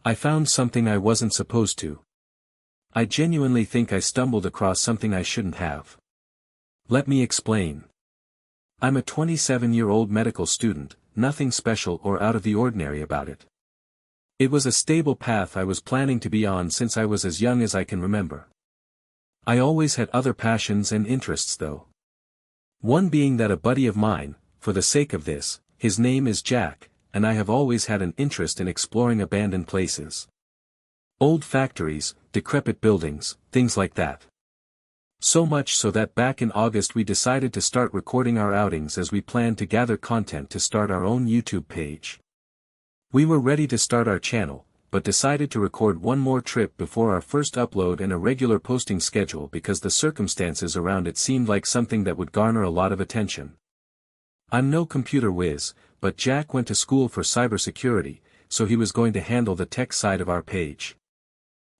I found something I wasn't supposed to. I genuinely think I stumbled across something I shouldn't have. Let me explain. I'm a 27-year-old medical student, nothing special or out of the ordinary about it. It was a stable path I was planning to be on since I was as young as I can remember. I always had other passions and interests though. One being that a buddy of mine, for the sake of this, his name is Jack, and I have always had an interest in exploring abandoned places. Old factories, decrepit buildings, things like that. So much so that back in August we decided to start recording our outings as we planned to gather content to start our own YouTube page. We were ready to start our channel, but decided to record one more trip before our first upload and a regular posting schedule because the circumstances around it seemed like something that would garner a lot of attention. I'm no computer whiz, but Jack went to school for cybersecurity, so he was going to handle the tech side of our page.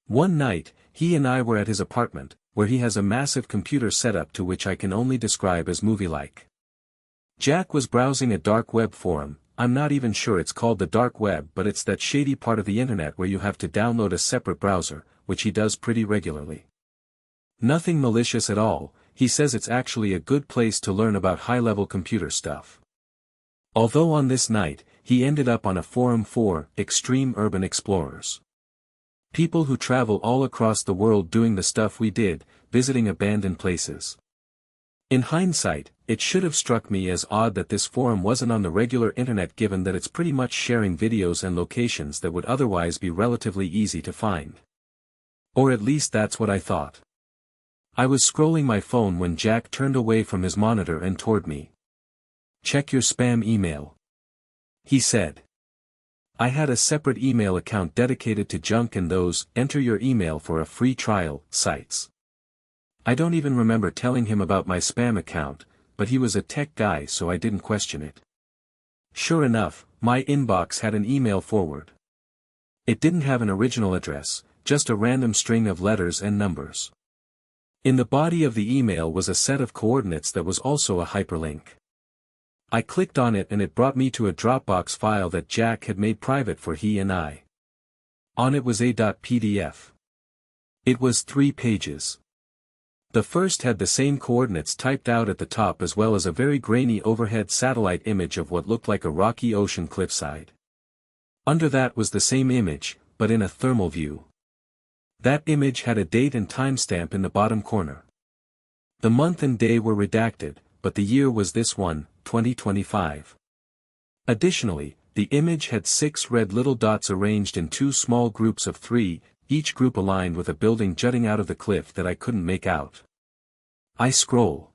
One night, he and I were at his apartment, where he has a massive computer setup to which I can only describe as movie-like. Jack was browsing a dark web forum. I'm not even sure it's called the dark web, but it's that shady part of the internet where you have to download a separate browser, which he does pretty regularly. Nothing malicious at all, he says it's actually a good place to learn about high-level computer stuff. Although on this night, he ended up on a forum for extreme urban explorers. People who travel all across the world doing the stuff we did, visiting abandoned places. In hindsight, it should have struck me as odd that this forum wasn't on the regular internet given that it's pretty much sharing videos and locations that would otherwise be relatively easy to find. Or at least that's what I thought. I was scrolling my phone when Jack turned away from his monitor and toward me. "Check your spam email," he said. I had a separate email account dedicated to junk and those enter your email for a free trial sites. I don't even remember telling him about my spam account, but he was a tech guy so I didn't question it. Sure enough, my inbox had an email forward. It didn't have an original address, just a random string of letters and numbers. In the body of the email was a set of coordinates that was also a hyperlink. I clicked on it and it brought me to a Dropbox file that Jack had made private for he and I. On it was a .pdf. It was 3 pages. The first had the same coordinates typed out at the top as well as a very grainy overhead satellite image of what looked like a rocky ocean cliffside. Under that was the same image, but in a thermal view. That image had a date and timestamp in the bottom corner. The month and day were redacted, but the year was this one, 2025. Additionally, the image had 6 red little dots arranged in 2 small groups of 3, each group aligned with a building jutting out of the cliff that I couldn't make out. I scroll.